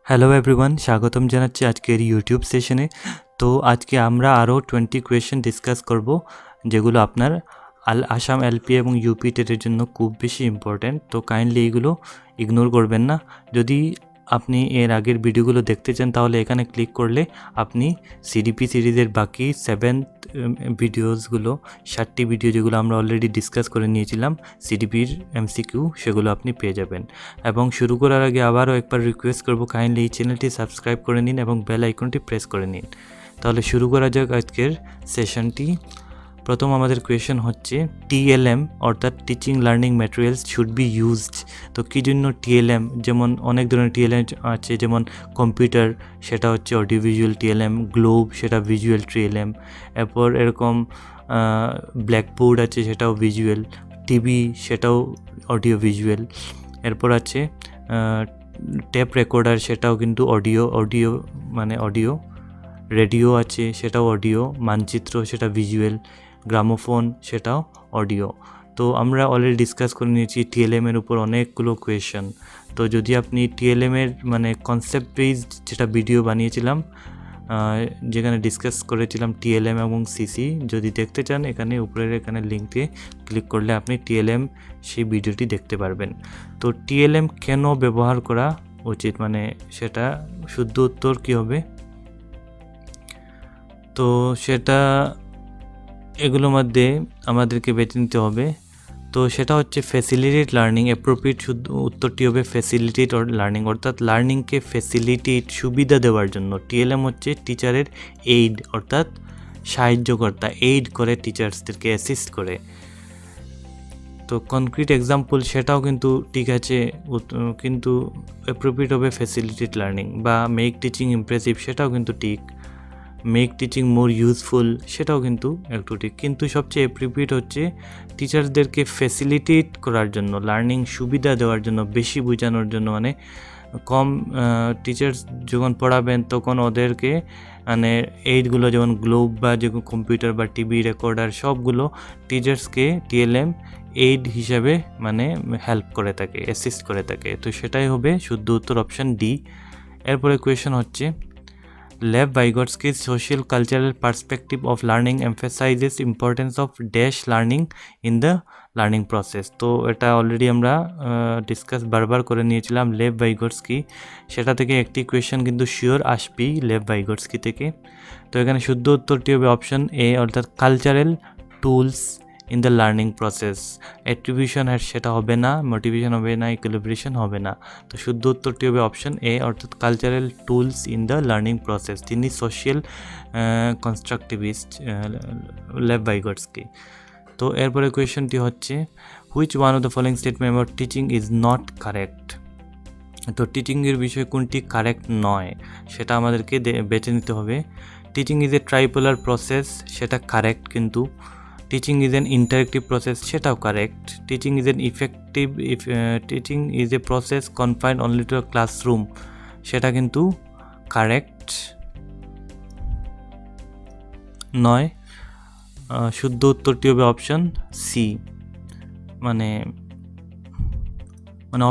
Hello everyone, স্বাগতম জানাচ্ছি আজকের ইউটিউব সেশনে। তো আজকে আমরা আরও 20 কোয়েশ্চেন ডিসকাস করব, যেগুলো আপনার আসাম এলপি এবং ইউপি টেটের জন্য খুব বেশি ইম্পর্ট্যান্ট। তো কাইন্ডলি এইগুলো ইগনোর করবেন না। যদি আপনি এর আগের ভিডিওগুলো দেখতে চান তাহলে এখানে ক্লিক করলে আপনি সিডিপি সিরিজের বাকি 7th ভিডিওসগুলো 7টি ভিডিও যেগুলো আমরা অলরেডি ডিসকাস করে নিয়েছিলাম সিডিপির এমসিকিউ, সেগুলো আপনি পেয়ে যাবেন। এবং শুরু করার আগে আবারও একবার রিকোয়েস্ট করব, কাইন্ডলি এই চ্যানেলটি সাবস্ক্রাইব করে নিন এবং বেল আইকনটি প্রেস করে নিন। তাহলে শুরু করা যাক আজকের সেশনটি। প্রথম আমাদের কোয়েশ্চেন হচ্ছে টিএলএম অর্থাৎ teaching learning materials should be used. তো কী জন্য টিএলএম? যেমন অনেক ধরনের টিএলএম আছে, যেমন কম্পিউটার সেটা হচ্ছে অডিও ভিজুয়াল টিএলএম, গ্লোব সেটা ভিজুয়াল টিএলএম, এরপর এরকম ব্ল্যাকবোর্ড আছে সেটাও ভিজুয়াল, টিভি সেটাও অডিও ভিজুয়াল, এরপর আছে টেপ রেকর্ডার সেটাও কিন্তু অডিও মানে অডিও, রেডিও আছে সেটাও অডিও, মানচিত্র সেটা ভিজুয়াল, গ্রামোফোন সেটাও অডিও। তো আমরা অলরেডি ডিসকাস করে নিয়েছি টিএলএমের উপর অনেকগুলো কোয়েশ্চেন। তো যদি আপনি টিএলএমের মানে কনসেপ্ট বেসড যেটা ভিডিও বানিয়েছিলাম, যেখানে ডিসকাস করেছিলাম টিএলএম এবং সিসি, যদি দেখতে চান এখানে উপরের এখানে লিঙ্কে ক্লিক করলে আপনি টিএলএম সেই ভিডিওটি দেখতে পারবেন। তো টিএলএম কেন ব্যবহার করা উচিত, মানে সেটা শুদ্ধ উত্তর কী হবে? তো সেটা এগুলোর মধ্যে আমাদেরকে বেছে নিতে হবে। তো সেটা হচ্ছে ফ্যাসিলিটেট লার্নিং। অ্যাপ্রোপ্রিয়েট শুদ্ধ উত্তরটি হবে ফ্যাসিলিটেট লার্নিং, অর্থাৎ লার্নিংকে ফ্যাসিলিটেট সুবিধা দেওয়ার জন্য। টিএলএম হচ্ছে টিচারের এইড, অর্থাৎ সাহায্যকর্তা, এইড করে টিচার্সদেরকে অ্যাসিস্ট করে। তো কনক্রিট এক্সাম্পল সেটাও কিন্তু ঠিক আছে, কিন্তু অ্যাপ্রোপ্রিয়েট হবে ফ্যাসিলিটেট লার্নিং। বা মেক টিচিং ইমপ্রেসিভ সেটাও কিন্তু ঠিক, মেক টিচিং মোর ইউজফুল সেটাও কিন্তু একটু ঠিক, কিন্তু সবচেয়ে অ্যাপ্রোপ্রিয়েট হচ্ছে টিচার্সদেরকে ফ্যাসিলিটেট করার জন্য, লার্নিং সুবিধা দেওয়ার জন্য, বেশি বোঝানোর জন্য। মানে কম টিচার্স যখন পড়াবেন তখন ওদেরকে মানে এইডগুলো যেমন গ্লোব বা যেমন কম্পিউটার বা টিভি রেকর্ডার সবগুলো টিচার্সকে টিএলএম এইড হিসাবে মানে হেল্প করে থাকে, অ্যাসিস্ট করে থাকে। তো সেটাই হবে শুদ্ধ উত্তর, অপশান ডি। এরপরে কোয়েশন হচ্ছে Lev Vygotsky's social cultural perspective of learning emphasizes importance of dash learning in the learning process. তো এটা অলরেডি আমরা ডিসকাস বারবার করে নিয়েছিলাম লেভ ভাইগটস্কি, সেটা থেকে একটি কোয়েশ্চেন কিন্তু শিওর আসবেই লেভ ভাইগটস্কি থেকে। তো এখানে শুদ্ধ উত্তরটি হবে অপশন এ, অর্থাৎ cultural tools in the learning process. Attribution সেটা হবে না, মোটিভেশন হবে না, ইকুইলিব্রেশন হবে না। তো শুদ্ধ উত্তরটি হবে অপশন এ, অর্থাৎ cultural tools in the learning process. তিনি সোশ্যাল কনস্ট্রাকটিভিস্ট লেভ ভাইগটস্কি। তো এরপরে কোয়েশ্চনটি হচ্ছে which one of the following statement about teaching is not correct. তো টিচিংয়ের বিষয়ে কোনটি কারেক্ট নয় সেটা আমাদেরকে বেছে নিতে হবে। Teaching is a tripolar process সেটা কারেক্ট, কিন্তু teaching is an interactive process সেটাও correct. Teaching is an teaching is a process confined only to classroom সেটা কিন্তু কারেক্ট নয়। শুদ্ধ উত্তরটি হবে অপশন সি, মানে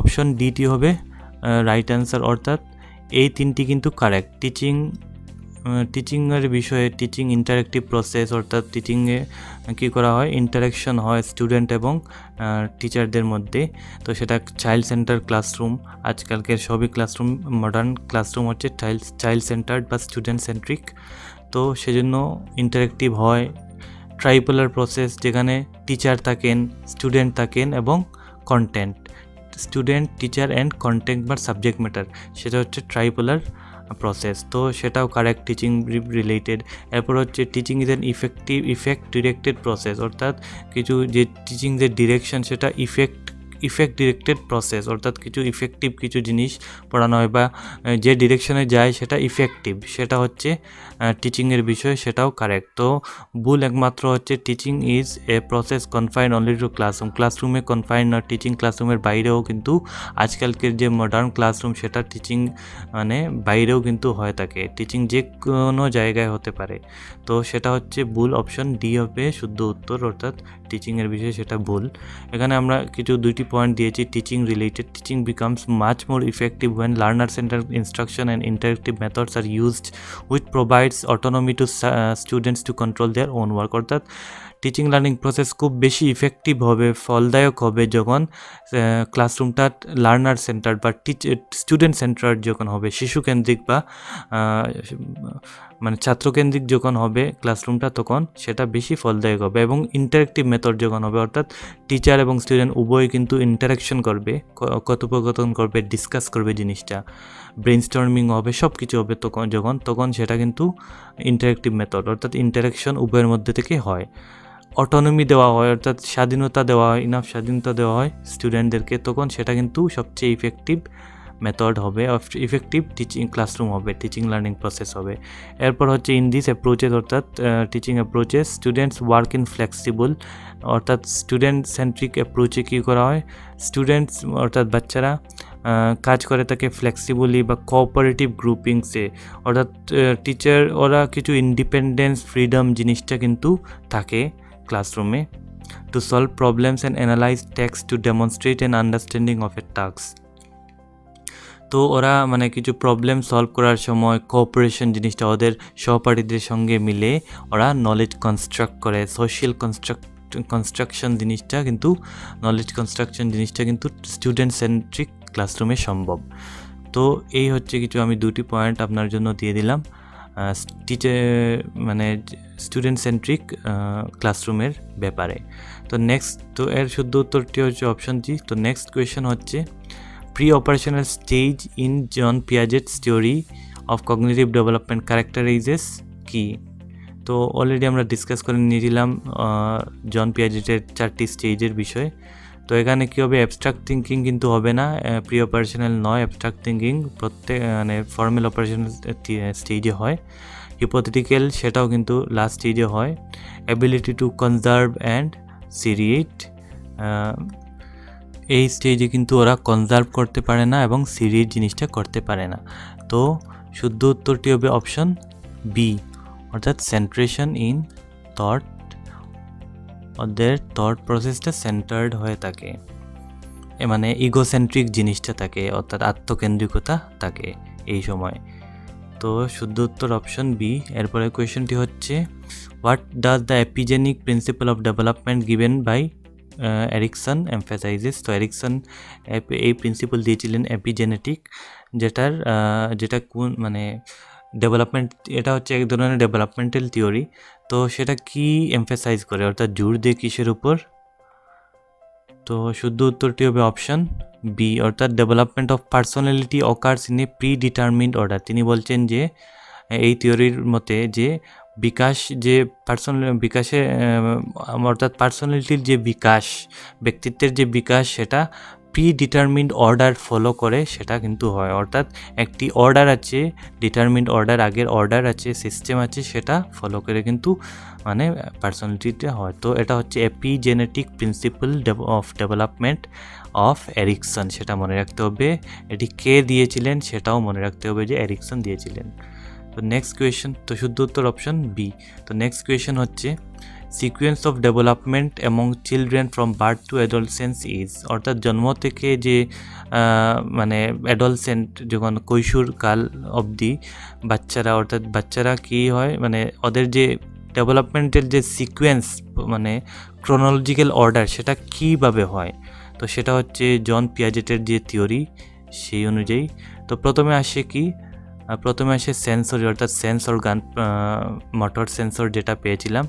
অপশন ডিটি হবে রাইট অ্যান্সার, অর্থাৎ এই তিনটি কিন্তু কারেক্ট। টিচিংয়ের বিষয়ে টিচিং ইন্টারেক্টিভ প্রসেস, অর্থাৎ টিচিংয়ে কী করা হয়, ইন্টারাকশন হয় স্টুডেন্ট এবং টিচারদের মধ্যে। তো সেটা চাইল্ড সেন্টার ক্লাসরুম, আজকালকের সবই ক্লাসরুম, মডার্ন ক্লাসরুম হচ্ছে চাইল্ড সেন্টার্ড বা স্টুডেন্ট সেন্ট্রিক। তো সেজন্য ইন্টারেক্টিভ হয়। ট্রাইপোলার প্রসেস যেখানে টিচার থাকেন, স্টুডেন্ট থাকেন এবং content, student teacher and content বা সাবজেক্ট ম্যাটার, সেটা হচ্ছে ট্রাইপোলার প্রসেস। তো সেটাও কারেক্ট, টিচিং রিলেটেড। এরপর হচ্ছে teaching is an effect directed process, অর্থাৎ কিছু যে টিচিং যে ডিরেকশন সেটা ইফেক্ট ডিরেক্টেড প্রসেস, অর্থাৎ কিছু ইফেক্টিভ কিছু জিনিস পড়ানো হয় বা যে ডিরেকশনে যায় সেটা ইফেক্টিভ, সেটা হচ্ছে টিচিংয়ের বিষয়, সেটাও কারেক্ট। তো ভুল একমাত্র হচ্ছে teaching is a process confined only to classroom, ক্লাসরুমে কনফাইন্ড না, টিচিং ক্লাসরুমের বাইরেও কিন্তু আজকালকের যে মডার্ন ক্লাসরুম সেটা টিচিং মানে বাইরেও কিন্তু হয়ে থাকে, টিচিং যে কোনো জায়গায় হতে পারে। তো সেটা হচ্ছে ভুল, অপশন ডি হবে শুদ্ধ উত্তর, অর্থাৎ টিচিংয়ের বিষয়ে সেটা ভুল। এখানে আমরা দুইটি পয়েন্ট দিয়েছি teaching related. Teaching becomes much more effective when learner center instruction and interactive methods are used with provides autonomy to students to control their own work. অর্থাৎ টিচিং লার্নিং প্রসেস খুব বেশি ইফেক্টিভ হবে, ফলদায়ক হবে যখন ক্লাসরুমটা learner center বা student center যখন হবে, শিশুকেন্দ্রিক বা মানে ছাত্রকেন্দ্রিক যখন হবে ক্লাসরুমটা, তখন সেটা বেশি ফলদায়ক হবে। এবং ইন্টারেক্টিভ মেথড যখন হবে, অর্থাৎ টিচার এবং স্টুডেন্ট উভয় কিন্তু ইন্টারাকশন করবে, কথোপকথন করবে, ডিসকাস করবে জিনিসটা, ব্রেইনস্টর্মিং হবে, সব কিছু হবে তখন সেটা কিন্তু ইন্টারেক্টিভ মেথড, অর্থাৎ ইন্টারাকশন উভয়ের মধ্যে থেকে হয়। অটোনমি দেওয়া হয়, অর্থাৎ স্বাধীনতা দেওয়া হয়, ইনাফ স্বাধীনতা দেওয়া হয় স্টুডেন্টদেরকে, তখন সেটা কিন্তু সবচেয়ে ইফেক্টিভ মেথড হবে, ইফেক্টিভ টিচিং ক্লাসরুম হবে, টিচিং লার্নিং প্রসেস হবে। এরপর হচ্ছে ইন দিস অ্যাপ্রোচেস, অর্থাৎ teaching approaches students work in flexible, অর্থাৎ স্টুডেন্ট সেন্ট্রিক অ্যাপ্রোচে কী করা হয়, স্টুডেন্টস অর্থাৎ বাচ্চারা কাজ করে থাকে ফ্লেক্সিবলি বা কোঅপারেটিভ গ্রুপিংসে, অর্থাৎ টিচার ওরা কিছু ইন্ডিপেন্ডেন্স ফ্রিডম জিনিসটা কিন্তু থাকে ক্লাসরুমে, to solve problems and analyse text to demonstrate an understanding of A task. তো ওরা মানে কিছু প্রবলেম সলভ করার সময় কোঅপারেশন জিনিসটা ওদের সহপাঠীদের সঙ্গে মিলে ওরা নলেজ কনস্ট্রাক্ট করে, সোশ্যাল কনস্ট্রাকশন জিনিসটা কিন্তু, নলেজ কনস্ট্রাকশন জিনিসটা কিন্তু স্টুডেন্ট সেন্ট্রিক ক্লাসরুমে সম্ভব। তো এই হচ্ছে কিছু আমি দুটি পয়েন্ট আপনার জন্য দিয়ে দিলাম টিচার মানে স্টুডেন্ট সেন্ট্রিক ক্লাসরুমের ব্যাপারে। তো নেক্সট, তো এর শুদ্ধ উত্তরটি হচ্ছে অপশন জি। তো নেক্সট কোয়েশ্চেন হচ্ছে pre-operational stage in John Piaget's theory of cognitive development characterizes কি? তো অলরেডি আমরা ডিসকাস করে নিয়েছিলাম জন পিয়াজেটের 4টি স্টেজের বিষয়। তো এখানে কী হবে, অ্যাবস্ট্রাক্ট থিঙ্কিং কিন্তু হবে না, প্রি অপারেশনাল নয়, অ্যাবস্ট্রাক্ট থিঙ্কিং প্রত্যেক মানে ফর্মাল অপারেশনাল স্টেজে হয়। হিপোথেটিক্যাল সেটাও কিন্তু লাস্ট স্টেজে হয়। অ্যাবিলিটি টু কনজার্ভ অ্যান্ড সিরিয়েট, এই স্টেজে কিন্তু ওরা কনজার্ভ করতে পারে না এবং সিরিজ জিনিসটা করতে পারে না। তো শুদ্ধ উত্তরটি হবে অপশন বি, অর্থাৎ সেন্ট্রেশন ইন থট, ওদের থট প্রসেসটা সেন্টার্ড হয়ে থাকে, মানে ইগোসেন্ট্রিক জিনিসটা থাকে, অর্থাৎ আত্মকেন্দ্রিকতা থাকে এই সময়। তো শুদ্ধ উত্তর অপশন বি। এরপরে কোয়েশ্চেনটি হচ্ছে what does the epigenic principle of development given by Erikson emphasizes. তো এরিকসন এই প্রিন্সিপাল দিয়েছিলেন এপিজেনেটিক, যেটা কোন মানে ডেভেলপমেন্ট, এটা হচ্ছে এক ধরনের ডেভেলপমেন্টাল থিওরি। তো সেটা কি এমফাসাইজ করে, অর্থাৎ জোর দিয়ে কিসের উপর? তো শুদ্ধ উত্তরটি হবে অপশন বি, অর্থাৎ development of personality occurs in a pre determined order. তিনি বলছেন যে এই থিওরির মতে যে বিকাশ, যে বিকাশে অর্থাৎ পার্সোনালিটির যে বিকাশ, ব্যক্তিত্বের যে বিকাশ, সেটা প্রি ডিটারমিন্ড অর্ডার ফলো করে সেটা কিন্তু হয়, অর্থাৎ একটি অর্ডার আছে, ডিটারমিন্ড অর্ডার, আগের অর্ডার আছে, সিস্টেম আছে, সেটা ফলো করে কিন্তু মানে পার্সোনালিটিটা হয়। তো এটা হচ্ছে epigenetic principle of development of Erikson, সেটা মনে রাখতে হবে। এটি কে দিয়েছিলেন সেটাও মনে রাখতে হবে যে এরিকসন দিয়েছিলেন। তো নেক্সট কোয়েশ্চেন, তো শুদ্ধ উত্তর অপশন বি। তো নেক্সট কোয়েশ্চেন হচ্ছে sequence of development among children from birth two adolescence is, অর্থাৎ জন্ম থেকে যে মানে অ্যাডোলসেন্ট যখন কৈশোর কাল অবধি বাচ্চারা, অর্থাৎ বাচ্চারা কী হয়, মানে ওদের যে ডেভেলপমেন্টের যে সিকুয়েন্স মানে ক্রোনোলজিক্যাল অর্ডার, সেটা কীভাবে হয়। তো সেটা হচ্ছে জন পিয়াজেটের যে থিওরি সেই অনুযায়ী। তো প্রথমে আসে কি, প্রথমে আসে সেন্সরি, অর্থাৎ সেন্স অর্গান, মোটর সেন্সর যেটা পেয়েছিলাম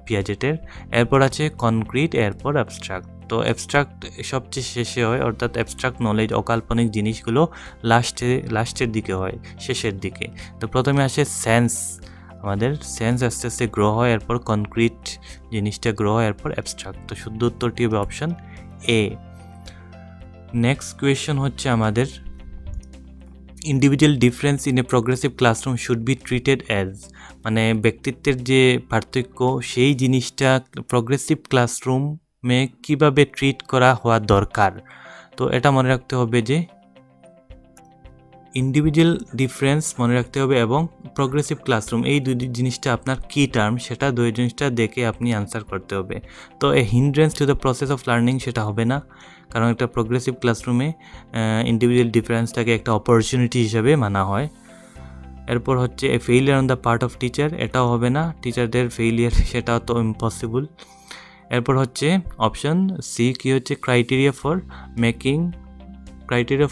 পিয়াজেটের। এরপর আছে কনক্রিট, এরপর অ্যাবস্ট্রাক্ট। তো অ্যাবস্ট্রাক্ট সবচেয়ে শেষে হয়, অর্থাৎ অ্যাবস্ট্রাক্ট নলেজ, অকাল্পনিক জিনিসগুলো লাস্টের দিকে হয়, শেষের দিকে। তো প্রথমে আসে সেন্স, আমাদের সেন্স আস্তে আস্তে গ্রো হয়, এরপর কনক্রিট জিনিসটা গ্রো হয়, এরপর অ্যাবস্ট্রাক্ট। তো শুদ্ধ উত্তরটি হবে অপশন এ। নেক্সট কোয়েশ্চেন হচ্ছে আমাদের individual difference in a progressive classroom should be treated as, মানে ব্যক্তিত্বের যে পার্থক্য সেই জিনিসটা প্রোগ্রেসিভ ক্লাসরুমে কীভাবে ট্রিট করা হওয়া দরকার। তো এটা মনে রাখতে হবে যে ইন্ডিভিজুয়াল ডিফারেন্স মনে রাখতে হবে এবং প্রোগ্রেসিভ ক্লাসরুম, এই দুই জিনিসটা আপনার কি টার্ম, সেটা দুই জিনিসটা দেখে আপনি আনসার করতে হবে। তো a hindrance to the process of learning সেটা হবে না, কারণ একটা প্রোগ্রেসিভ ক্লাসরুমে ইন্ডিভিজুয়াল ডিফারেন্সটাকে একটা অপরচুনিটি হিসাবে মানা হয়। এরপর হচ্ছে a failure on the part of teacher, এটাও হবে না, টিচারদের ফেইলিয়ার সেটাও তো ইম্পসিবল। এরপর হচ্ছে অপশন সি কি হচ্ছে criteria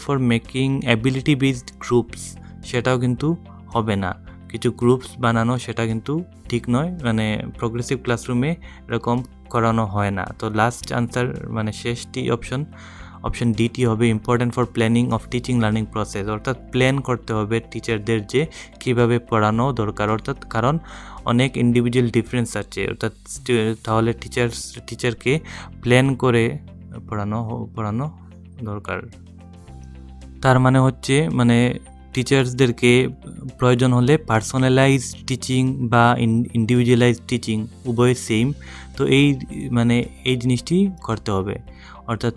for making ability based groups, সেটাও কিন্তু হবে না, কিছু গ্রুপস বানানো সেটা কিন্তু ঠিক নয়, মানে প্রোগ্রেসিভ ক্লাসরুমে এরকম করানো হয় না। তো লাস্ট আনসার মানে শেষটি অপশন ডিটি হবে important for planning of teaching learning process, অর্থাৎ প্ল্যান করতে হবে টিচারদের যে কীভাবে পড়ানো দরকার, অর্থাৎ কারণ অনেক ইন্ডিভিজুয়াল ডিফারেন্স আছে, অর্থাৎ তাহলে টিচারকে প্ল্যান করে পড়ানো দরকার। তার মানে হচ্ছে মানে টিচার্সদেরকে প্রয়োজন হলে পার্সোনালাইজ টিচিং বা ইন্ডিভিজুয়ালাইজ টিচিং উভয় সেম, তো এই জিনিসটি করতে হবে, অর্থাৎ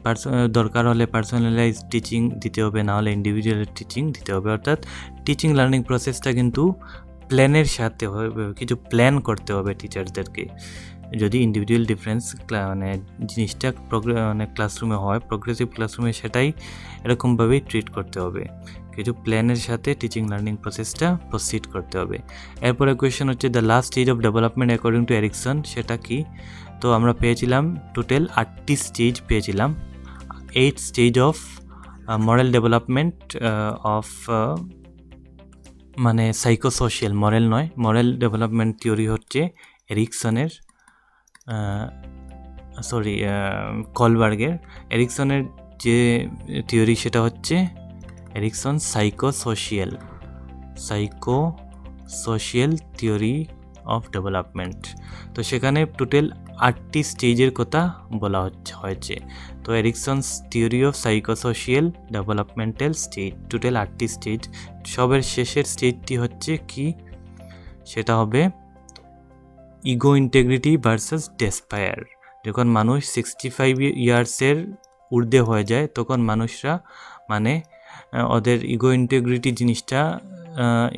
দরকার হলে পার্সোনালাইজ টিচিং দিতে হবে, না হলে ইন্ডিভিজুয়াল টিচিং দিতে হবে। অর্থাৎ টিচিং লার্নিং প্রসেসটা কিন্তু প্ল্যানের সাথে হবে, কিছু প্ল্যান করতে হবে টিচারদেরকে। যদি ইন্ডিভিজুয়াল ডিফারেন্স মানে জিনিসটা ক্লাসরুমে হয়, প্রোগ্রেসিভ ক্লাসরুমে সেটাই এরকমভাবেই ট্রিট করতে হবে, কিছু প্ল্যানের সাথে টিচিং লার্নিং প্রসেসটা প্রসিড করতে হবে। এরপরে কোয়েশ্চেন হচ্ছে the last stage of development according to Erikson, সেটা কি? তো আমরা পেয়েছিলাম টোটাল 8টি স্টেজ পেয়েছিলাম, 8 stage of moral development of মানে সাইকোসোশিয়াল, মরাল ডেভেলপমেন্ট থিওরি হচ্ছে এরিকসনের কলবার্গের। এরিকসনের যে থিওরি সেটা হচ্ছে Erikson psychosocial theory of development. তো সেখানে টোটাল 8টি স্টেজের কথা বলা হয়েছে। তো Erikson's theory of psychosocial developmental stage, total 8টি স্টেজ। সবের শেষের স্টেজটি হচ্ছে কি? সেটা হবে ইগো ইন্টিগ্রিটি ভার্সাস ডেসপায়ার। যখন মানুষ 65 ইয়ার্সের ঊর্ধ্বে হয়ে যায় তখন মানুষরা মানে ওদের ইগো ইন্টিগ্রিটি জিনিসটা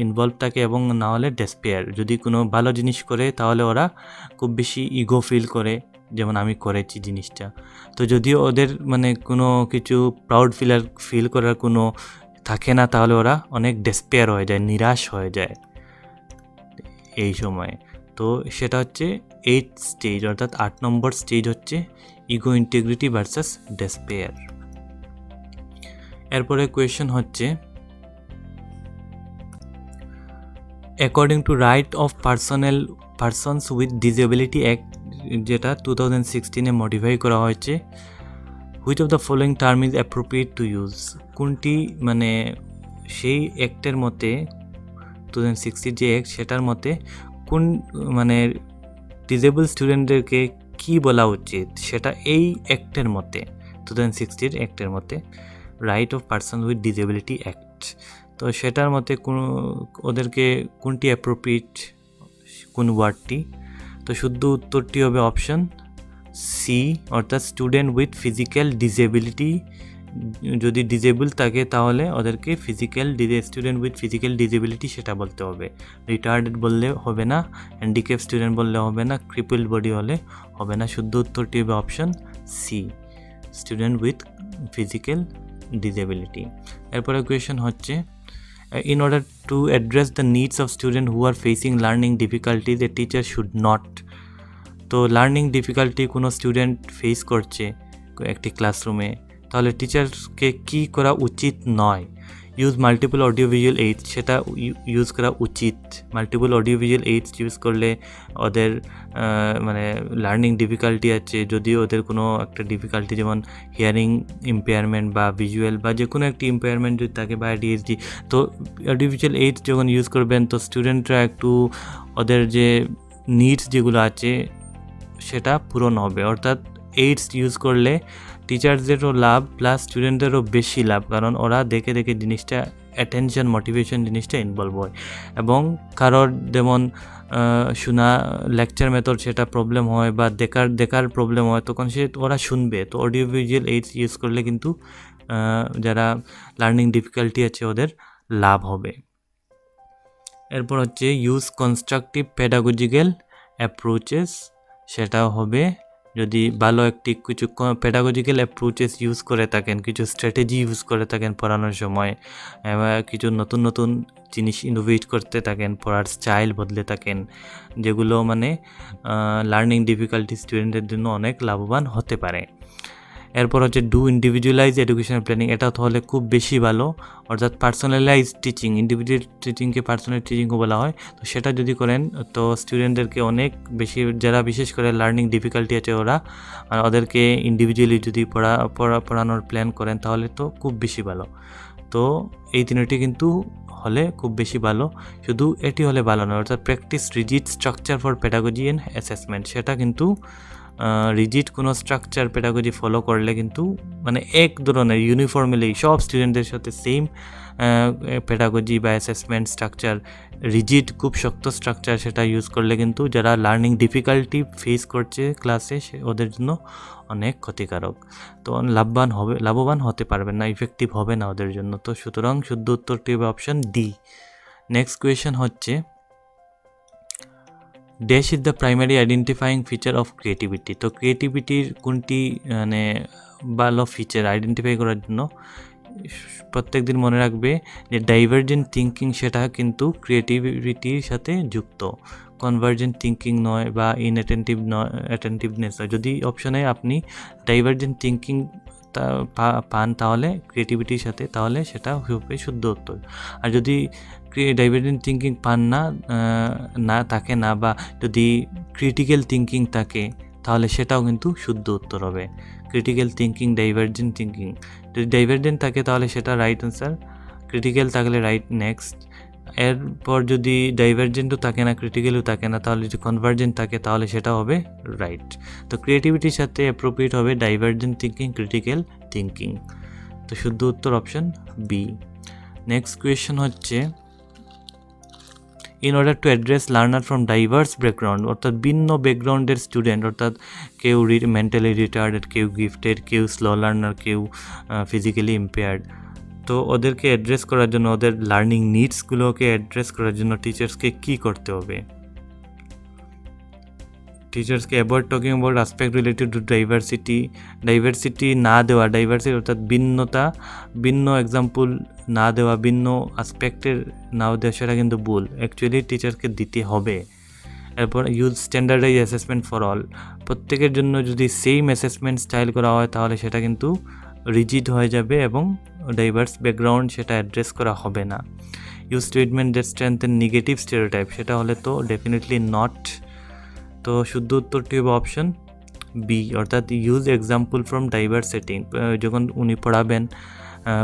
ইনভলভ থাকে, এবং না হলে ডেসপেয়ার, যদি কোনো ভালো জিনিস করে তাহলে ওরা খুব বেশি ইগো ফিল করে, যেমন আমি করেছি জিনিসটা। তো যদিও ওদের মানে কোনো কিছু প্রাউড ফিল করার কোনো থাকে না, তাহলে ওরা অনেক ডেসপেয়ার হয়ে যায়, নিরাশ হয়ে যায় এই সময়। তো সেটা হচ্ছে 8 স্টেজ, অর্থাৎ 8 নম্বর স্টেজ হচ্ছে ইগো ইন্টিগ্রিটি ভার্সাস ডেসপেয়ার। এরপরে কোয়েশ্চেন হচ্ছে according to right of persons with disability act, যেটা 2016-এ মডিফাই করা হয়েছে, which of the following term is appropriate to use, কোনটি মানে সেই অ্যাক্টের মতে 2016 যে অ্যাক্ট সেটার মতে কোন মানে ডিসেবল স্টুডেন্টদেরকে কি বলা উচিত, সেটা এই অ্যাক্টের মতে 2016 অ্যাক্টের মতে, right of person with disability act. তো সেটার মতে ওদেরকে কোনটি অ্যাপ্রোপ্রিয়েট, কোন ওয়ার্ডটি? তো শুদ্ধ উত্তরটি হবে অপশন সি, অর্থাৎ স্টুডেন্ট উইথ ফিজিক্যাল ডিসেবিলিটি। যদি ডিসেবল থাকে তাহলে ওদেরকে স্টুডেন্ট উইথ ফিজিক্যাল ডিসেবিলিটি সেটা বলতে হবে, রিটার্ডেড বললে হবে না, হ্যান্ডিক্যাপ স্টুডেন্ট বললে হবে না, ক্রিপল বডি হলে হবে না। শুদ্ধ উত্তরটি হবে option C, student with physical disability. এরপরে কোয়েশ্চেন হচ্ছে in order to address the needs of students who are facing learning difficulties, a teacher should not। তো লার্নিং ডিফিকাল্টি কোনো স্টুডেন্ট ফেস করছে একটি ক্লাসরুমে, তাহলে টিচারকে কি করা উচিত নয়? Use multiple audio visual AIDS, সেটা ইউজ করা উচিত। Multiple audio visual AIDS use করলে ওদের মানে লার্নিং ডিফিকাল্টি আছে, যদিও ওদের কোনো একটা ডিফিকাল্টি যেমন হিয়ারিং ইম্পেয়ারমেন্ট বা ভিজুয়াল বা যে কোনো একটি ইম্পেয়ারমেন্ট যদি থাকে বা ADHD, তো অডিও ভিজুয়াল এইডস যখন ইউজ করবেন তো স্টুডেন্টরা একটু ওদের যে নিডস যেগুলো আছে সেটা পূরণ হবে। অর্থাৎ এইডস ইউজ করলে টিচারদেরও লাভ প্লাস স্টুডেন্টদেরও বেশি লাভ, কারণ ওরা দেখে দেখে জিনিসটা অ্যাটেনশন মোটিভেশন জিনিসটা ইনভলভ হয়। এবং কারোর যেমন শোনা লেকচার মেথড সেটা প্রবলেম হয় বা দেখার প্রবলেম হয়, তখন ওরা শুনবে। তো অডিও ভিজুয়াল এইডস ইউজ করলে কিন্তু যারা লার্নিং ডিফিকাল্টি আছে ওদের লাভ হবে। এরপর হচ্ছে ইউজ কনস্ট্রাকটিভ পেডাগজিক্যাল অ্যাপ্রোচেস, সেটাও হবে যদি ভালো একটি কিছু পেডাগজিক্যাল অ্যাপ্রোচেস ইউজ করে থাকেন, কিছু স্ট্র্যাটেজি ইউজ করে থাকেন পড়ানোর সময়, কিছু নতুন নতুন জিনিস ইনোভেট করতে থাকেন, পড়ার স্টাইল বদলে থাকেন, যেগুলো মানে লার্নিং ডিফিকাল্টি স্টুডেন্টের জন্য অনেক লাভবান হতে পারে। এরপর হচ্ছে ডু ইন্ডিভিজুয়ালাইজ এডুকেশনাল প্ল্যানিং, এটা তো হলে খুব বেশি ভালো, অর্থাৎ পার্সোনালাইজ টিচিং, ইন্ডিভিজুয়াল টিচিংকে পার্সোনাল টিচিংও বলা হয়। তো সেটা যদি করেন তো স্টুডেন্টদেরকে অনেক বেশি, যারা বিশেষ করে লার্নিং ডিফিকাল্টি আছে ওদেরকে ইন্ডিভিজুয়ালি যদি পড়ানোর প্ল্যান করেন তাহলে তো খুব বেশি ভালো। তো এই তিনটি কিন্তু হলে খুব বেশি ভালো। শুধু এটি হলে ভালো নয়, অর্থাৎ practice rigid structure for pedagogy and assessment, সেটা কিন্তু রিজিড কোনো স্ট্রাকচার পেডাগজি ফলো করলে কিন্তু মানে এক ধরনের ইউনিফর্মলি সব স্টুডেন্টদের সাথে সেম পেডাগজি বা অ্যাসেসমেন্ট স্ট্রাকচার, রিজিড খুব শক্ত স্ট্রাকচার, সেটা ইউজ করলে কিন্তু যারা লার্নিং ডিফিকাল্টি ফেস করছে ক্লাসে ওদের জন্য অনেক ক্ষতিকারক। তো লাভবান হতে পারবেন না, ইফেক্টিভ হবে না ওদের জন্য। তো সুতরাং শুদ্ধ উত্তরটি হবে অপশন ডি। নেক্সট কোয়েশ্চেন হচ্ছে dash is the primary identifying feature of creativity. তো ক্রিয়েটিভিটির কোনটি মানে ভালো ফিচার আইডেন্টিফাই করার জন্য প্রত্যেক দিন মনে রাখবে যে ডাইভার্জেন্ট থিঙ্কিং সেটা কিন্তু ক্রিয়েটিভিটির সাথে যুক্ত, কনভার্জেন্ট থিঙ্কিং নয় বা অ্যাটেন্টিভনেস নয়। যদি অপশনে আপনি ডাইভার্জেন্ট থিঙ্কিং পান তাহলে ক্রিয়েটিভিটির সাথে, তাহলে সেটা হবে শুদ্ধ উত্তর। আর যদি ডাইভার্জেন্ট থিঙ্কিং পান না থাকে না, বা যদি ক্রিটিক্যাল থিঙ্কিং থাকে তাহলে সেটাও কিন্তু শুদ্ধ উত্তর হবে। ক্রিটিক্যাল থিঙ্কিং, ডাইভার্জেন্ট থিঙ্কিং, যদি ডাইভার্জেন্ট থাকে তাহলে সেটা রাইট অ্যান্সার, ক্রিটিক্যাল থাকলে রাইট নেক্সট। এরপর যদি ডাইভার্জেন্টও থাকে না, ক্রিটিক্যালও থাকে না, তাহলে যদি কনভার্জেন্ট থাকে তাহলে সেটা হবে রাইট। তো ক্রিয়েটিভিটির সাথে অ্যাপ্রোপ্রিয়েট হবে ডাইভার্জেন্ট থিঙ্কিং, ক্রিটিক্যাল থিঙ্কিং। তো শুদ্ধ উত্তর অপশন বি। নেক্সট কোয়েশ্চেন হচ্ছে in order to address learner from diverse background, অর্থাৎ ভিন্ন ব্যাকগ্রাউন্ডের স্টুডেন্ট, অর্থাৎ কেউ মেন্টালি রিটার্ডেড, কেউ গিফটেড, কেউ স্লো লার্নার, কেউ ফিজিক্যালি ইম্পেয়ার্ড। তো ওদেরকে অ্যাড্রেস করার জন্য, ওদের লার্নিং নিডসগুলোকে অ্যাড্রেস করার জন্য টিচার্সকে কী করতে হবে? টিচার্সকে avoid talking about aspect related to diversity না দেওয়া, ডাইভার্সিটি অর্থাৎ ভিন্ন এক্সাম্পল না দেওয়া, ভিন্ন অ্যাসপেক্টের নাও দেওয়া, সেটা কিন্তু ভুল, অ্যাকচুয়ালি টিচারকে দিতে হবে। এরপর use standardise assessment for all, প্রত্যেকের জন্য যদি সেম অ্যাসেসমেন্ট স্টাইল করা হয় তাহলে সেটা কিন্তু রিজিড হয়ে যাবে এবং ডাইভার্স ব্যাকগ্রাউন্ড সেটা অ্যাড্রেস করা হবে না। Use statement that strengthen negative stereotype, সেটা হলে তো ডেফিনেটলি নট। তো শুদ্ধ উত্তরটি হবে অপশন বি, অর্থাৎ use example from diverse setting. যখন উনি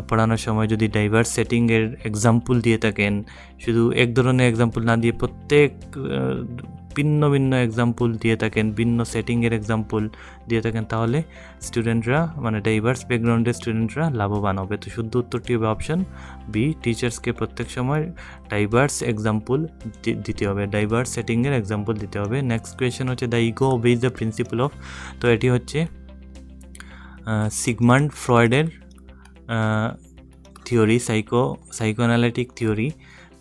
পড়ানোর সময় যদি ডাইভার্স সেটিংয়ের এক্সাম্পল দিয়ে থাকেন, শুধু এক ধরনের এক্সাম্পল না দিয়ে প্রত্যেক ভিন্ন ভিন্ন এক্সাম্পল দিয়ে থাকেন, ভিন্ন সেটিংয়ের এক্সাম্পল দিয়ে থাকেন, তাহলে স্টুডেন্টরা মানে ডাইভার্স ব্যাকগ্রাউন্ডের স্টুডেন্টরা লাভবান হবে। তো শুদ্ধ উত্তরটি হবে অপশন বি, টিচার্সকে প্রত্যেক সময় ডাইভার্স এক্সাম্পল দিতে হবে, ডাইভার্স সেটিংয়ের এক্সাম্পল দিতে হবে। নেক্সট কোয়েশ্চেন হচ্ছে the ego obeys the principle of. তো এটি হচ্ছে সিগমান্ড ফ্রয়েডের থিওরি, সাইকোঅ্যানালিটিক থিওরি।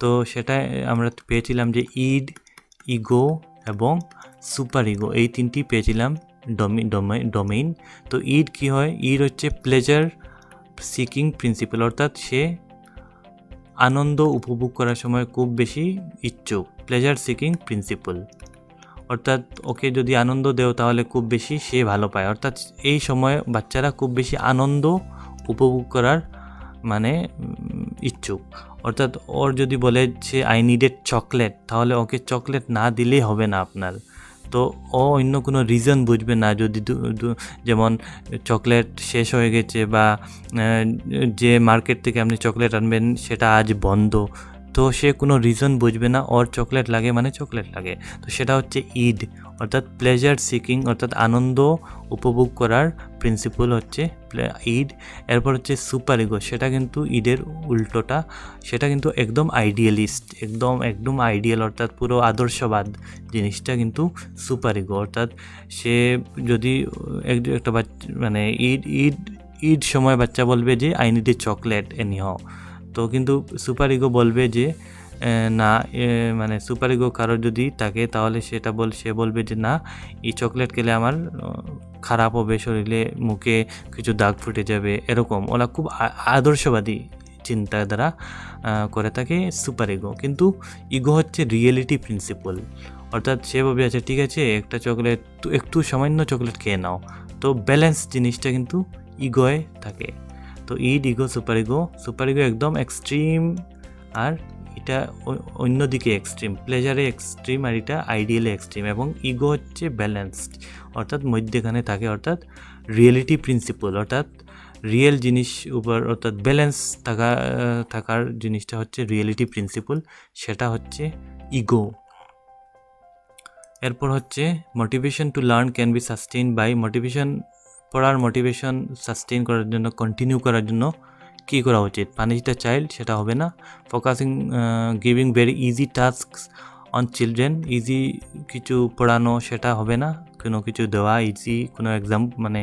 তো সেটা আমরা পেয়েছিলাম যে ইগো এবং সুপার ইগো, এই তিনটি পেয়েছিলাম ডোমেইন। তো ইড কি হয়? ইড হচ্ছে প্লেজার সিকিং প্রিন্সিপাল, অর্থাৎ সে আনন্দ উপভোগ করার সময় খুব বেশি ইচ্ছুক, প্লেজার সিকিং প্রিন্সিপাল, অর্থাৎ ওকে যদি আনন্দ দেও তাহলে খুব বেশি সে ভালো পায়, অর্থাৎ এই সময় বাচ্চারা খুব বেশি আনন্দ উপভোগ করার মানে ইচ্ছুক। অর্থাৎ ওর যদি বলে যে আই নিডেড চকলেট, তাহলে ওকে চকলেট না দিলেই হবে না আপনার। তো ও অন্য কোনো রিজন বুঝবে না, যদি যেমন চকলেট শেষ হয়ে গেছে বা যে মার্কেট থেকে আপনি চকলেট আনবেন সেটা আজ বন্ধ, তো সে কোনো রিজন বুঝবে না, ওর চকলেট লাগে মানে চকলেট লাগে। তো সেটা হচ্ছে ইড, অর্থাৎ প্লেজার সিকিং, অর্থাৎ আনন্দ উপভোগ করার প্রিন্সিপাল হচ্ছে ইড। এরপর হচ্ছে সুপার ইগো, সেটা কিন্তু ইডের উল্টোটা, সেটা কিন্তু একদম আইডিয়ালিস্ট, একদম আইডিয়াল, অর্থাৎ পুরো আদর্শবাদ জিনিসটা কিন্তু সুপার ইগো। অর্থাৎ সে যদি একটা বাচ্চা মানে ইড সময় বাচ্চা বলবে যে I need a chocolate any how, তো কিন্তু সুপার ইগো বলবে যে না, মানে সুপার ইগো কারোর যদি থাকে তাহলে সে বলবে যে না, এই চকলেট খেলে আমার খারাপ হবে, শরীরে মুখে কিছু দাগ ফুটে যাবে, এরকম ওরা খুব আদর্শবাদী চিন্তাধারা করে থাকে সুপার ইগো। কিন্তু ইগো হচ্ছে রিয়েলিটি প্রিন্সিপল, অর্থাৎ সে ভাবে আছে ঠিক আছে একটা চকলেট, একটু সামান্য চকলেট খেয়ে নাও। তো ব্যালেন্স জিনিসটা কিন্তু ইগোয় থাকে। তো ইগো সুপার ইগো একদম এক্সট্রিম, আর এটা অন্যদিকে এক্সট্রিম, প্লেজারে এক্সট্রিম, আর এটা আইডিয়ালে এক্সট্রিম। এবং ইগো হচ্ছে ব্যালেন্সড, অর্থাৎ মধ্যখানে থাকে, অর্থাৎ রিয়েলিটি প্রিন্সিপল, অর্থাৎ রিয়েল জিনিস উপর, অর্থাৎ ব্যালেন্স থাকার জিনিসটা হচ্ছে রিয়েলিটি প্রিন্সিপল, সেটা হচ্ছে ইগো। এরপর হচ্ছে motivation to learn can be sustain by, পড়ার মোটিভেশন সাস্টেইন করার জন্য, কন্টিনিউ করার জন্য কী করা উচিত? পানিশ দ্য চাইল্ড, সেটা হবে না। Focusing, giving very easy tasks on children, easy কিছু পড়ানো, সেটা হবে না। কোনো কিছু দেওয়া ইজি, কোনো এক্সাম মানে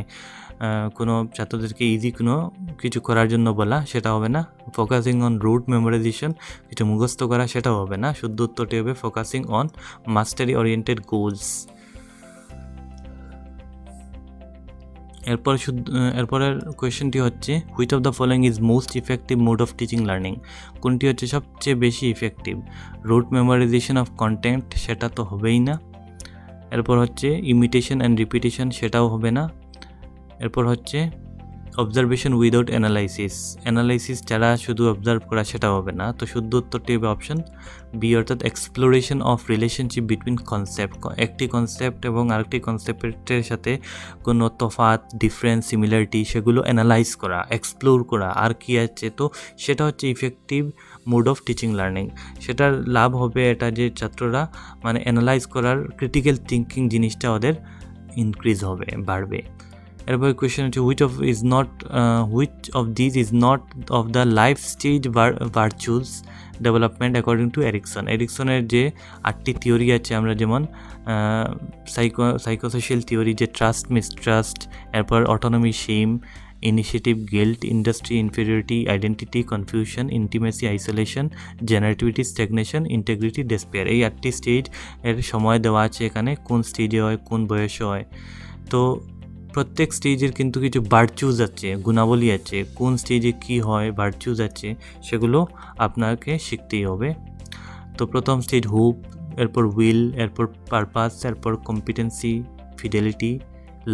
কোনো ছাত্রদেরকে ইজি কোনো কিছু করার জন্য বলা, সেটা হবে না। ফোকাসিং অন রুট মেমোরাইজেশন, কিছু মুখস্থ করা, সেটাও হবে না। শুদ্ধ উত্তরটি হবে focusing on mastery oriented goals. এরপরের কোয়েশ্চেনটি হচ্ছে which of the following is most effective mode of teaching learning? কোনটি হচ্ছে সবচেয়ে বেশি effective? Rote memorization of content, সেটা তো হবেই না। এরপর হচ্ছে ইমিটেশন অ্যান্ড রিপিটেশন, সেটাও হবে না। এরপর হচ্ছে অবজারভেশন উইদাউট অ্যানালাইসিস ছাড়া শুধু অবজার্ভ করা, সেটা হবে না। তো শুদ্ধ উত্তরটি হবে অপশন বি, অর্থাৎ exploration of relationship between concept, একটি কনসেপ্ট এবং আরেকটি কনসেপ্টের সাথে কোনো তফাৎ, ডিফারেন্স, সিমিলারিটি, সেগুলো অ্যানালাইজ করা, এক্সপ্লোর করা, আর কি আছে। তো সেটা হচ্ছে effective mode of teaching learning. সেটার লাভ হবে এটা যে ছাত্ররা মানে অ্যানালাইজ করার ক্রিটিক্যাল থিঙ্কিং জিনিসটা ওদের ইনক্রিজ হবে, বাড়বে। এরপর কোয়েশ্চেন হচ্ছে which of this is not of the life stage virtuals development according to এরিকসনের যে 8টি থিওরি আছে, আমরা যেমন সাইকোসোশিয়াল থিওরি, যে ট্রাস্ট, মিসট্রাস্ট, এরপর autonomy, shame, initiative, guilt, industry, inferiority, identity, confusion, intimacy, isolation, generativity, stagnation, integrity, despair, এই 8টি স্টেজ এর সময় দেওয়া আছে এখানে, কোন স্টেজে হয়, কোন বয়সে হয়। তো প্রত্যেক স্টেজের কিন্তু কিছু ভার্চুজ আছে, গুণাবলী আছে, কোন স্টেজে কি হয়, ভার্চুজ আছে, সেগুলো আপনাকে শিখতেই হবে। তো প্রথম স্টেজ হোপ, এরপর উইল, এরপর পারপাস, এরপর কম্পিটেন্সি, ফিডেলিটি,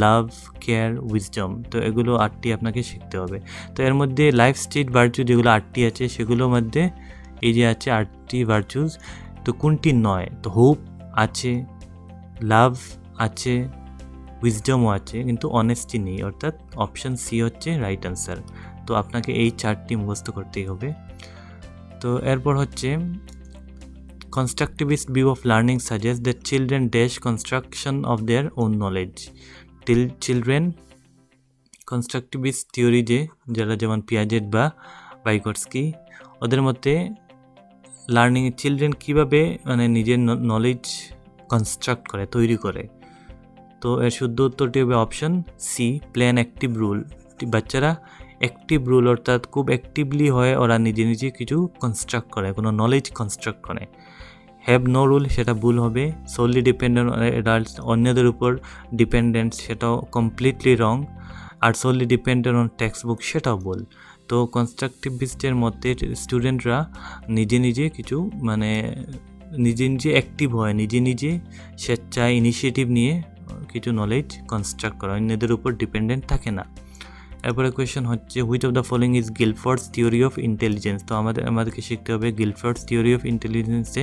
লাভ, কেয়ার, উইজডম। তো এগুলো 8টি আপনাকে শিখতে হবে। তো এর মধ্যে লাইফ স্টেজ ভার্চু যেগুলো 8টি আছে, সেগুলোর মধ্যে এই যে আছে 8টি ভার্চুজ, তো কোনটি নয়? তো হোপ আছে, লাভ আছে, উইজডমও আছে, কিন্তু অনেস্টি নেই, অর্থাৎ অপশান সি হচ্ছে রাইট অ্যান্সার। তো আপনাকে এই 4টি মুখস্থ করতেই হবে। তো এরপর হচ্ছে constructivist view of learning suggest that children dash construction of their own knowledge. Children constructivist theory যারা যেমন পিয়াজেট বা ভাইগটস্কি, ওদের মতে লার্নিং চিলড্রেন কীভাবে মানে নিজের নলেজ কনস্ট্রাক্ট করে, তৈরি করে। তো এর শুদ্ধ উত্তরটি হবে option C, plan active role. বাচ্চারা অ্যাক্টিভ রুল, অর্থাৎ খুব অ্যাক্টিভলি হয়, ওরা নিজে নিজে কিছু কনস্ট্রাক্ট করে, কোনো নলেজ কনস্ট্রাক্ট করে। হ্যাভ নো রুল, সেটা ভুল হবে। সোললি ডিপেন্ডেন্ট অন অ্যাডাল্টস, অন্যদের উপর ডিপেন্ডেন্ট, সেটাও কমপ্লিটলি রং। আর solely dependent on text book, সেটাও ভুল। তো কনস্ট্রাকটিভিস্টের মধ্যে স্টুডেন্টরা নিজে নিজে কিছু মানে নিজে নিজে অ্যাক্টিভ হয়, নিজে নিজে স্বেচ্ছায় ইনিশিয়েটিভ নিয়ে কিছু নলেজ কনস্ট্রাক্ট করা, অন্যদের উপর ডিপেন্ডেন্ট থাকে না। এরপরে কোয়েশ্চেন হচ্ছে which of the following is গিলফোর্ডস theory of intelligence. তো আমাদেরকে শিখতে হবে গিলফোর্ডস থিওরি অফ ইন্টেলিজেন্সে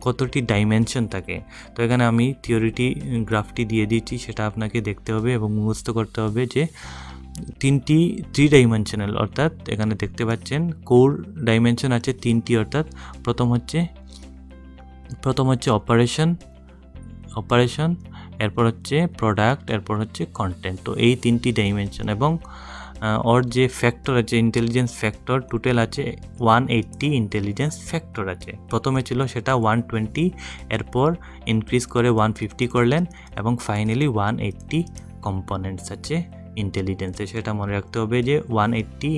কতটি ডাইমেনশন থাকে। তো এখানে আমি গ্রাফটি দিয়ে দিচ্ছি, সেটা আপনাকে দেখতে হবে এবং মুখস্থ করতে হবে যে 3 ডাইমেনশনাল, অর্থাৎ এখানে দেখতে পাচ্ছেন কোর ডাইমেনশন আছে 3টি, অর্থাৎ প্রথম হচ্ছে অপারেশন, এরপর হচ্ছে প্রোডাক্ট, এরপর হচ্ছে কন্টেন্ট। তো এই 3টি ডাইমেনশন, এবং ওর যে ফ্যাক্টর আছে ইন্টেলিজেন্স ফ্যাক্টর, টোটাল আছে 180 ইন্টেলিজেন্স ফ্যাক্টর আছে। প্রথমে ছিল সেটা 120, এরপর ইনক্রিজ করে 150 করলেন, এবং ফাইনালি 180 কম্পোনেন্টস আছে ইন্টেলিজেন্সে। সেটা মনে রাখতে হবে যে 180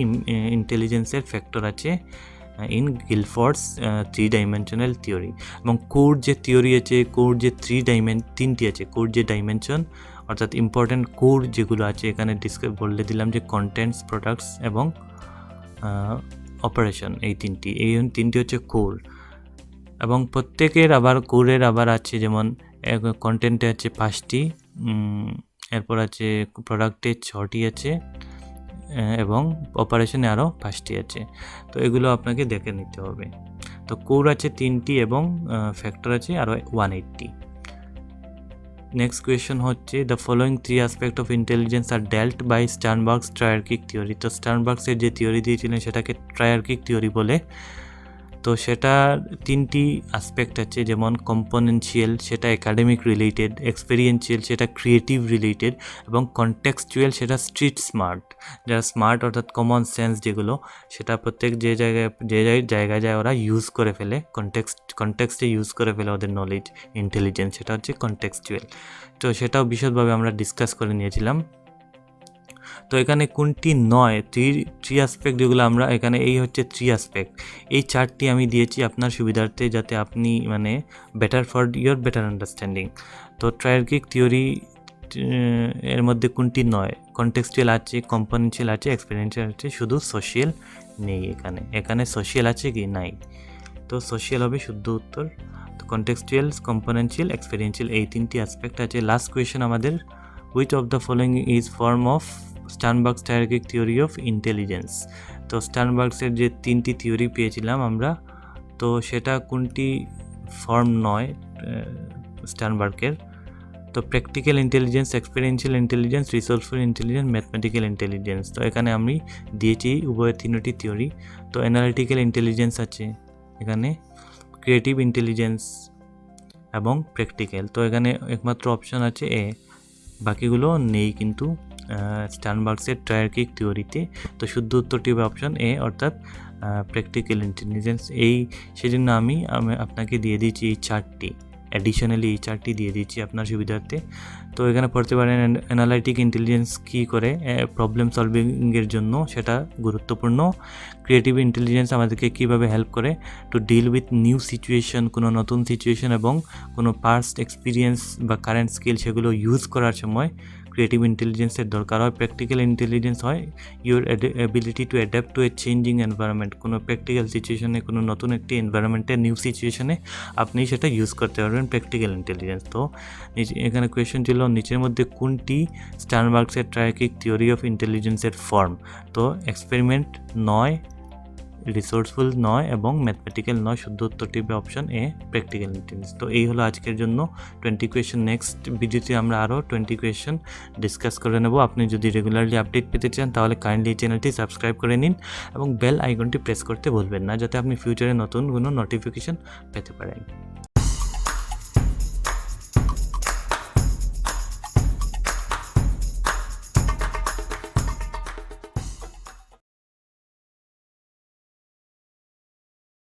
ইন্টেলিজেন্সের ফ্যাক্টর আছে ইন গিলফোর্ডস 3-dimensional থিওরি। এবং কোর যে থিওরি আছে, কোর যে তিনটি আছে, কোর যে ডাইমেনশন অর্থাৎ ইম্পর্ট্যান্ট কোর যেগুলো আছে এখানে বলে দিলাম যে কন্টেন্টস, প্রোডাক্টস এবং অপারেশন, এই তিনটি হচ্ছে কোর। এবং প্রত্যেকের আবার কোরের আবার আছে, যেমন কন্টেন্টে আছে 5টি, এরপর আছে প্রোডাক্টে 6টি আছে, এবং অপারেশনে আরও 5টি আছে। তো এগুলো আপনাকে দেখে নিতে হবে। তো কোর আছে 3টি এবং ফ্যাক্টর আছে আরও 180। নেক্সট কোয়েশ্চন হচ্ছে the following 3 aspect of intelligence are dealt by Sternberg's triarchic theory. তো স্টার্নবার্গসের যে থিওরি দিয়েছিলেন সেটাকে ট্রায়ার্কিক থিওরি বলে। তো সেটা 3টি অ্যাসপেক্ট আছে, যেমন কম্পোনেনশিয়াল, সেটা একাডেমিক রিলেটেড, এক্সপেরিয়েন্সিয়াল, সেটা ক্রিয়েটিভ রিলেটেড, এবং কনটেক্সচুয়াল, সেটা স্ট্রিট স্মার্ট, যারা স্মার্ট অর্থাৎ কমন সেন্স যেগুলো, সেটা প্রত্যেক যে জায়গায় ওরা ইউজ করে ফেলে, কনটেক্সটে ইউজ করে ফেলে ওদের নলেজ, ইন্টেলিজেন্স, সেটা হচ্ছে কনটেক্সচুয়াল। তো সেটাও বিশদভাবে আমরা ডিসকাস করে নিয়েছিলাম। তো এখানে কোনটি নয়, থ্রি অ্যাসপেক্ট যেগুলো আমরা এখানে, এই হচ্ছে 3 অ্যাসপেক্ট। এই 4টি আমি দিয়েছি আপনার সুবিধার্থে, যাতে আপনি মানে ফর ইয়োর বেটার আন্ডারস্ট্যান্ডিং। তো ট্রায়ার্কিক থিওরি এর মধ্যে কোনটি নয়, কনটেক্সচুয়াল আছে, কম্পোনেনশিয়াল আছে, এক্সপেরিয়েন্সিয়াল আছে, শুধু সোশিয়াল নেই। এখানে সোশিয়াল আছে কি? নাই। তো সোশিয়াল হবে শুদ্ধ উত্তর। তো কনটেক্সচুয়াল, কম্পোনেনশিয়াল, এক্সপেরিয়েন্সিয়াল, এই 3টি অ্যাসপেক্ট আছে। লাস্ট কোয়েশ্চেন আমাদের, which of the following is form of Sternberg's triarchic theory of intelligence. তো স্টার্নবার্গসের যে 3টি থিওরি পেয়েছিলাম আমরা, তো সেটা কোনটি ফর্ম নয় স্টার্নবার্গের? তো practical intelligence, experiential intelligence, resourceful intelligence, mathematical intelligence. তো এখানে আমি দিয়েছি উভয় 3টি থিওরি। তো অ্যানালিটিক্যাল ইন্টেলিজেন্স আছে এখানে, ক্রিয়েটিভ ইন্টেলিজেন্স এবং প্র্যাকটিক্যাল। তো এখানে একমাত্র অপশন আছে এ, বাকিগুলো নেই কিন্তু স্টার্নবার্গসের ট্রায়ার্কিক থিওরিতে। তো শুদ্ধ উত্তরটি হবে অপশন এ, অর্থাৎ প্র্যাকটিক্যাল ইন্টেলিজেন্স। সেজন্য আমি আপনাকে দিয়ে দিয়েছি এই 4টি, অ্যাডিশনালি এই 4টি দিয়ে দিচ্ছি আপনার সুবিধার্থে। তো এখানে পড়তে পারেন অ্যানালাইটিক ইন্টেলিজেন্স কী করে প্রবলেম সলভিংয়ের জন্য, সেটা গুরুত্বপূর্ণ। ক্রিয়েটিভ ইন্টেলিজেন্স আমাদেরকে কীভাবে হেল্প করে to deal with new situation, কোনো নতুন সিচুয়েশন এবং কোনো পাস্ট এক্সপিরিয়েন্স বা কারেন্ট স্কিল, সেগুলো ইউজ করার সময় ক্রিয়েটিভ ইন্টেলিজেন্সের দরকার হয়। প্র্যাকটিক্যাল ইন্টেলিজেন্স হয় your ability to adapt to a changing environment, কোনো প্র্যাকটিক্যাল সিচুয়েশনে, কোনো নতুন একটি এনভায়রনমেন্টের নিউ সিচুয়েশনে আপনি সেটা ইউজ করতে পারবেন, প্র্যাকটিক্যাল ইন্টেলিজেন্স। তো এখানে কোয়েশ্চেন ছিল নিচের মধ্যে কোনটি স্টার্নবার্গসের ট্রায়ার্কিক থিওরি অফ ইন্টেলিজেন্সের ফর্ম। তো এক্সপেরিমেন্ট নয়, রিসোর্সফুল নয় এবং ম্যাথমেটিক্যাল নয়। শুদ্ধ উত্তরটি হবে অপশন এ, প্র্যাকটিক্যাল ইন্টেলিজেন্স। তো এই হলো আজকের জন্য 20 কোয়েশ্চেন। নেক্সট ভিডিওতে আমরা আরও 20 কোয়েশ্চেন ডিসকাস করে নেব। আপনি যদি রেগুলারলি আপডেট পেতে চান তাহলে কাইন্ডলি এই চ্যানেলটি সাবস্ক্রাইব করে নিন এবং বেল আইকনটি প্রেস করতে ভুলবেন না, যাতে আপনি ফিউচারে নতুন কোনো নোটিফিকেশন পেতে পারেন।